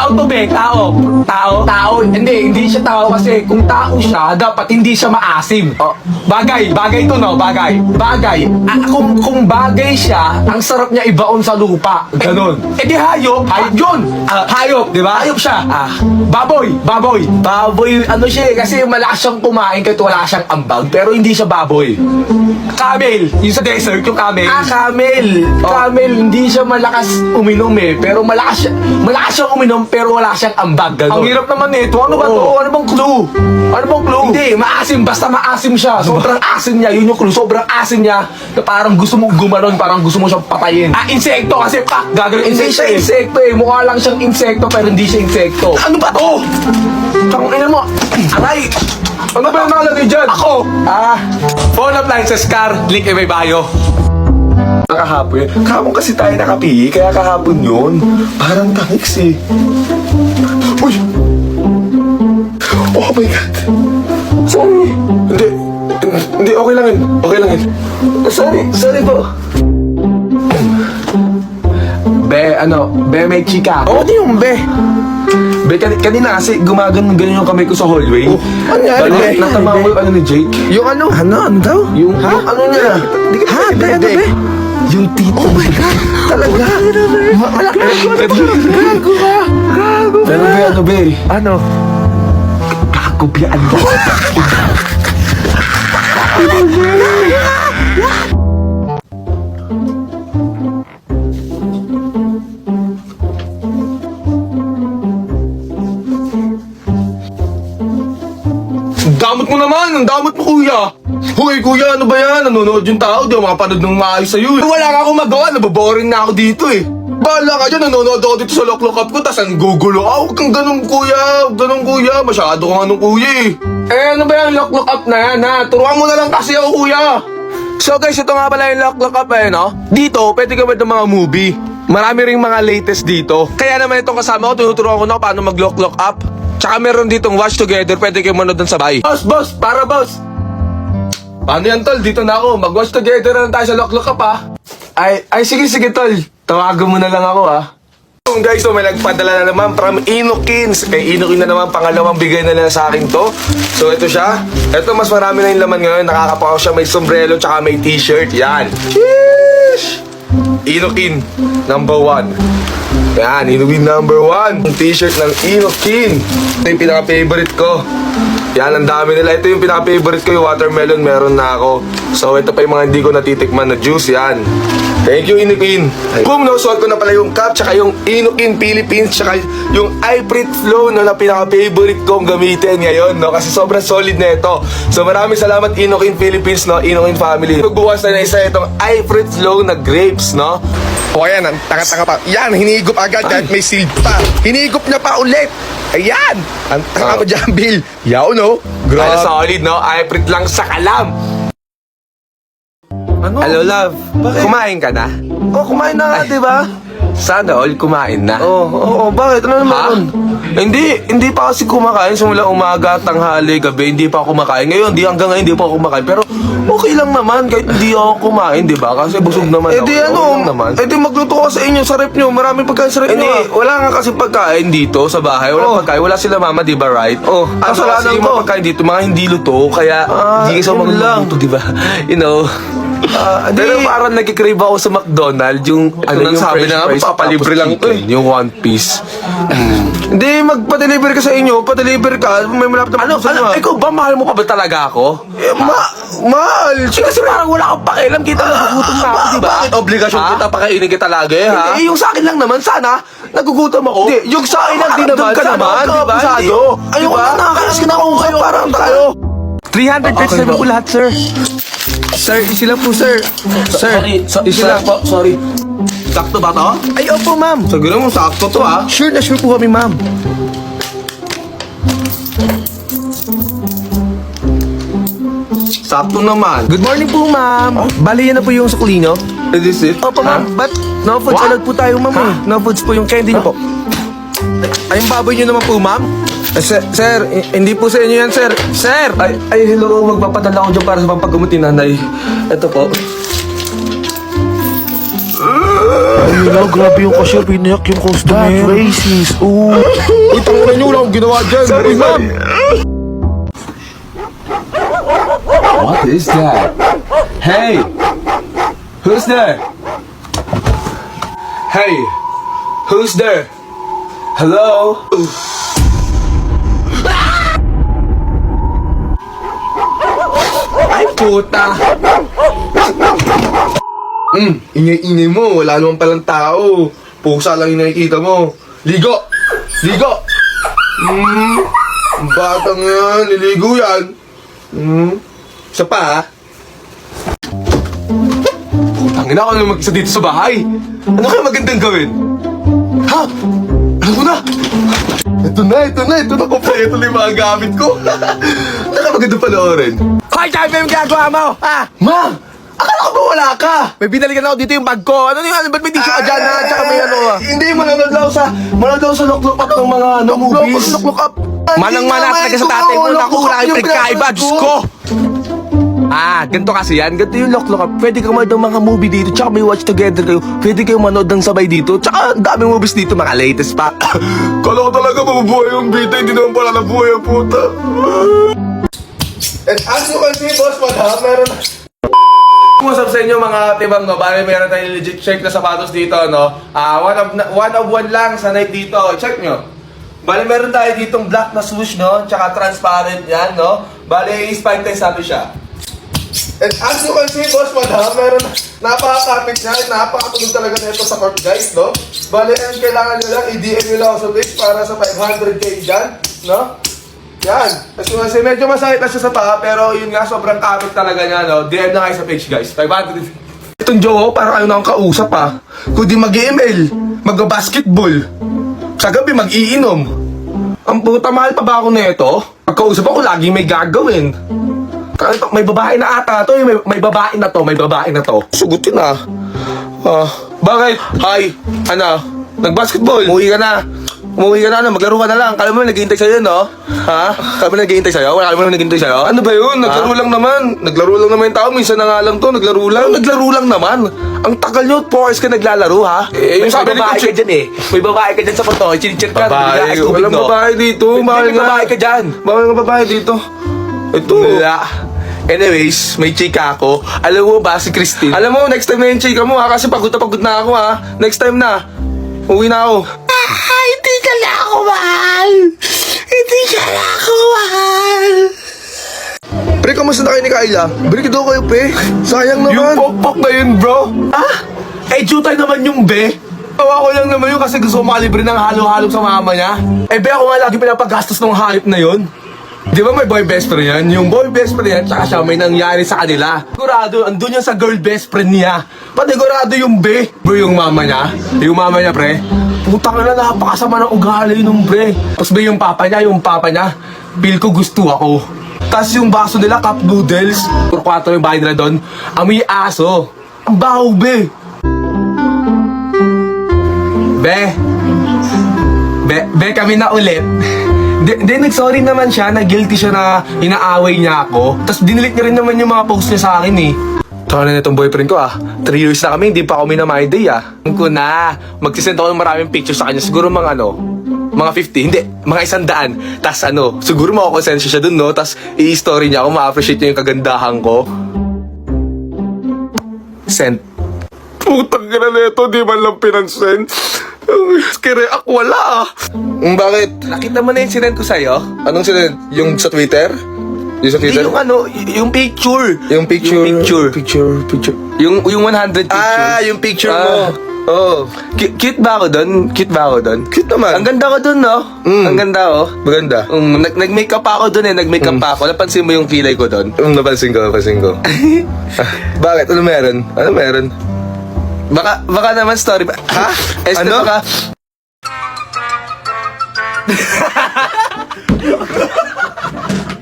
Tao to, be. Tao. Tao. Hindi siya tao kasi kung tao siya, dapat hindi siya maasim. Bagay to, no? Bagay. Kung bagay siya, ang sarap niya ibaon sa lupa. Ganon. Di hayop. Hayop yun. Hayop, di ba? Hayop siya. Baboy. Baboy, ano siya eh, kasi malakas siyang kumain kahit wala siyang ambag, pero hindi siya baboy. Camel. Yung sa desert, yung camel. Camel. Camel, hindi siya malakas uminom eh, pero malakas siyang uminom pero wala siyang ambag. Ganon. Ang hirap naman nito. Ano ba to? Ano bang clue? Hindi, maasim. Basta maasim siya. Sobrang asim niya. Yun yung clue. Sobrang asim niya na parang gusto mong gumanon. Parang gusto mo siyang patayin. Insekto kasi gagawin. Hindi siya insekto eh. Mukha lang siyang insekto pero hindi siya insekto. Ano ba to? Tangina mo. Aray. Ano ba yung nakalagay dyan? Ako. Phone appliances car. Link in my bio. Kahapon yun. Kahapon kasi tayo nakapihi, kaya kahapon yun. Parang tangix eh. Uy! Oh my God! Sorry! Hindi, okay lang yun. Sorry po. Be, may chika. Ano yung be? Be, kanina kasi gumagano yung kamay ko sa hallway. Ano yan, be? Natama ko yung ni Jake. Yung ano? Ano daw? Yung ano niya? Be? Yung tito. Oh my God! Talaga? Gago ka! Pero be, ano be? Ano? Gago be, ano? Damot mo naman! Ang damot mo, kuya! Hoy, kuya, ano ba yan? Nanonood yung tao, di ako makapanood ng maayos sa'yo eh. Wala nga akong magawa, nababoring na ako dito eh. Bahala ka dyan, nanonood ako dito sa Lock Up ko, tas ang gugulo ka. Huwag kang ganun, kuya. Masyado kang anong kuya eh. Ano ba yung Lock Up na yan, ha? Turuan mo na lang kasi ako, kuya. So guys, ito nga pala yung Lock Up eh, no? Dito, pwede ka ba ng mga movie? Marami ring mga latest dito. Kaya naman itong kasama ko, tinuturuan ko na paano mag-Lock Up. Tsaka meron ditong Watch Together, pwede kayo manood ng sabay. Boss! Paano yan, tol? Dito na ako. Mag-watch together na tayo sa Lock Up, ha? Ay, sige, tol. Tawagan mo na lang ako, ha? Guys, so may nagpadala na naman from Inokins. Kay Inokin na naman, pangalawang bigay na sa akin to. So, ito siya. Ito, mas marami na yung laman ngayon. Nakakapakaw siya. May sombrero, tsaka may t-shirt. Yan. Sheesh! Inokin, number 1. Yan, Inokin number 1. Yung t-shirt ng Inokin. Ito yung pinaka-favorite ko. Yan, ang dami nila. Ito yung pinaka-favorite ko, yung watermelon. Meron na ako. So, ito pa yung mga hindi ko natitikman na juice. Yan. Thank you, Inokin. Boom, no? Suot ko na pala yung cup, tsaka yung Inokin Philippines, tsaka yung iPrit Flow, no, na pinaka-favorite kong gamitin ngayon, no? Kasi sobrang solid na ito. So, maraming salamat, Inokin Philippines, no? Inokin family. Magbukas na isa itong iPrit Flow na grapes, no? O, ayan, ang tanga-tanga pa. Yan, hinigop agad kahit may seed pa. Hinigop niya pa ulit. Ayan! Ang tanga mo dyan, Bill. Yaw, no? Grabe. Solid, no? iPrit lang sa kalam. Ano? Hello, love. Bakit? Kumain ka na? Kumain na nga, diba? Sana all kumain na. Bakit? Ano naman? Hindi pa kasi kumakain. Simula umaga, tanghali, gabi, hindi pa ako kumakain. Hanggang ngayon, hindi pa ako kumakain. Pero okay lang naman kahit hindi ako kumain, diba? Kasi busog naman ako. Di magluto ka sa inyo, sa rep nyo. Maraming pagkain sa rep nyo. Wala nga kasi pagkain dito sa bahay. Wala pagkain. Wala sila mama, diba, right? Kasalanan ko. Mga pagkain dito, mga hindi luto. Kaya hindi kasi ako magluto, diba? You know. Pero parang nagkikrave ako sa McDonald's yung yung sabi na nga papalibre lang ito yung one piece. Hindi, magpa-deliver ka sa inyo. Pa-deliver ka, may malapit na ikaw ba, mahal mo pa ba talaga ako? Mahal. Kasi parang wala kang pakialam. Kita nagugutom na ako, diba? Bakit obligasyon kita pakainin kita lagi, ha? Hindi, yung sa akin lang naman, sana nagugutom ako. Hindi, yung sa akin lang din naman, diba? Ayoko na, nakakainis ka na ako kayo. Parang tayo 300 pesos na po lahat, sir. Sir, isi lang po, sir. Sir, isi lang po, sorry. Sakto ba to? Ay, opo, ma'am. Siguro mo, sakto to, ha? Sure na sure po kami, ma'am. Sakto naman. Good morning po, ma'am. Bali, yan na po yung sukli nyo. Is this it? Opo, ma'am. But, no foods alert po tayo, ma'am. No foods po yung candy nyo po. Ay, yung baboy nyo naman po, ma'am. Sir, hindi po sa inyo yan, sir. Sir! Ay, hello. Magpapadala ako dyan para sa pampagamutin, nanay. Ito po. Wala, grabe yung cashier. Pinayak yung customer. That's racist. Oo. Itang na nyo, wala akong ginawa dyan. Sorry, Uy, ma'am. What is that? Hey! Who's there? Hey! Who's there? Hello? Ay, puta! Ingay-ingay mo. Wala naman palang tao. Pusa lang yung nakikita mo. Ligo! Ligo! Batang yan. Niligo yan. Isa pa, ha? Tangina ako na mag-isa dito sa bahay. Ano kaya magandang gawin? Ha? Ano ko na? Ito na. Kompleto na yung mga gamit ko. Ano magandang panoorin? Hoy, sabi mo yung ginagawa mo! Ha? Ma! Akala ko ba wala ka? May binalikan ako dito yung bag ko. Ano yung ano? Ba't may tissue ka dyan ha? Tsaka may ano ha? Hindi, manonood lang sa look up ng mga movies. Look up. Manang-mana talaga sa tatay mo. Naku, wala kayong pinagkaiba. Diyos ko! Ah, ganito kasi yan. Ganito yung look up. Pwede kang manood ng mga movie dito. Tsaka may watch together kayo. Pwede kayong manood ng sabay dito. Tsaka ang daming movies dito. Mga latest pa. Kala ko talaga mabubuhay yung bita. Hindi naman pala nabuhay ang puta. And as you can see, boss, madam, meron na. What's up sa inyo mga tibang no? Bale, meron tayong legit check na sapatos dito, no? One of one lang sa night dito. Check nyo. Bale, meron tayo ditong black na swoosh, no? Tsaka transparent yan, no? Bale, spike test natin siya. And as you can see, boss, madam, meron na. Napaka-carpet niya. Napakatulog talaga na ito sa court, guys, no? Bale, ang kailangan nyo lang, i-DM nyo lang ako sa page para sa 500k dyan, no? Yan. Kasi medyo masakit na siya sa paa, pero yun nga, sobrang kapit talaga niya, no? DM na kayo sa page, guys. 500. Itong joke, parang ayaw na akong kausap, ha? Kundi mag-email, mag-basketball, sa gabi mag-iinom. Ang puta, mahal pa ba ako nito? Pagkausap ako, lagi may gagawin. May babae na ata to, may babae na to. Sugutin na. Bakit? Hi, ano? Nag-basketball, umuwi ka na, maglaro ka na lang. Kala mo naghihintay sa'yo, no? Ha? Kala mo naghihintay sa'yo? Wala mo naghihintay sa'yo? Ano ba yun? Naglaro lang naman yung tao. Minsan na nga lang to, naglaro lang naman. Ang tagal nyo, 4 hours ka naglalaro, ha? Yung sabi ni Coach, may babae ka dyan sa photo. Chinichir ka. Babae, walang babae dito. May babae ka dyan. Bawal ng babae dito. Ito. Wala. Anyways, may chika ako. Alam mo ba si Christine? Alam mo, next time na yung chika mo, ha? Kasi pagod na ako, ha? Next time na. Uwi na ako. Hindi ka na ako mahal. Pre, kamusta na kayo ni Kyla? Balik daw kayo, pre. Sayang Yung naman. pokpok na yun, bro. Jutay naman yung be. Tawa ko lang naman yun kasi gusto ko makalibre ng halo-halo sa mama niya. Be, ako nga lagi pinapagastos ng hype na yun. Di ba may boy best friend yan? Yung boy best friend yan, tsaka siya may nangyari sa kanila. Sigurado, andun yan sa girl best friend niya. Panigurado yung be. Bro, yung mama niya, pre. Putang na, napakasama ng ugali nung pre. Tapos be, yung papa niya, feel ko gusto ako. Tapos yung baso nila, cup noodles. Puro 4 yung bahay nila doon. Amoy aso. Ang baho, be. Be, kami na ulit. Nag-sorry naman siya, na guilty siya na inaaway niya ako. Tapos dinilit niya rin naman yung mga post niya sa akin eh. Taka na itong boyfriend ko 3 years na kami, hindi pa ako minamay-day Alam ko na, magsisend ako ng maraming pictures sa kanya. Siguro mga mga 50, hindi, mga 100. Tapos siguro makakonsensya siya dun, no? Tapos i-story niya ako, ma-appreciate niya yung kagandahan ko. Send. Putang ka na nito, di man lang pinansend. Kire-react, wala Bakit? Nakita mo na yung sinend ko sa'yo? Anong sinend? Yung sa Twitter? Yung sa Twitter? Yung picture. Yung picture. Picture. Yung 100 picture. Yung picture mo. Oo. Cute ba ako doon? Cute naman. Ang ganda ko doon, no? Ang ganda, oh. Maganda. Nag-makeup ako doon Nag-makeup pa ako. Napansin mo yung kilay ko doon? Napansin ko. Bakit? Ano meron? Baka naman story ba? Ha? Ano? Baka...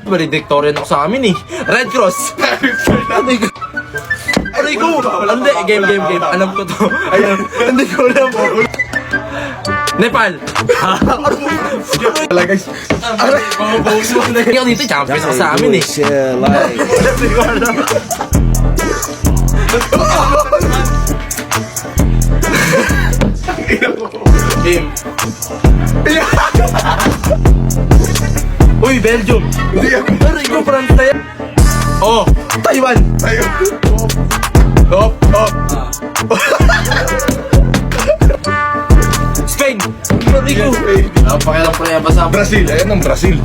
Valedictorian ako sa amin eh. Red Cross. Aray ko! Hindi, game. Alam ko to. Ayun. Hindi ko alam. Nepal. Wala guys. Aray. Ikaw dito, champion ako sa amin eh. Hindi ko alam. Game. Uy, Belgium. Hindi yan. Aray ko, France na yan. Oh, Taiwan. Tayo. Op, op. Spain. Aray ko. Yes, baby. Pakilang pa yan, basta Brazil, ayan ang Brazil.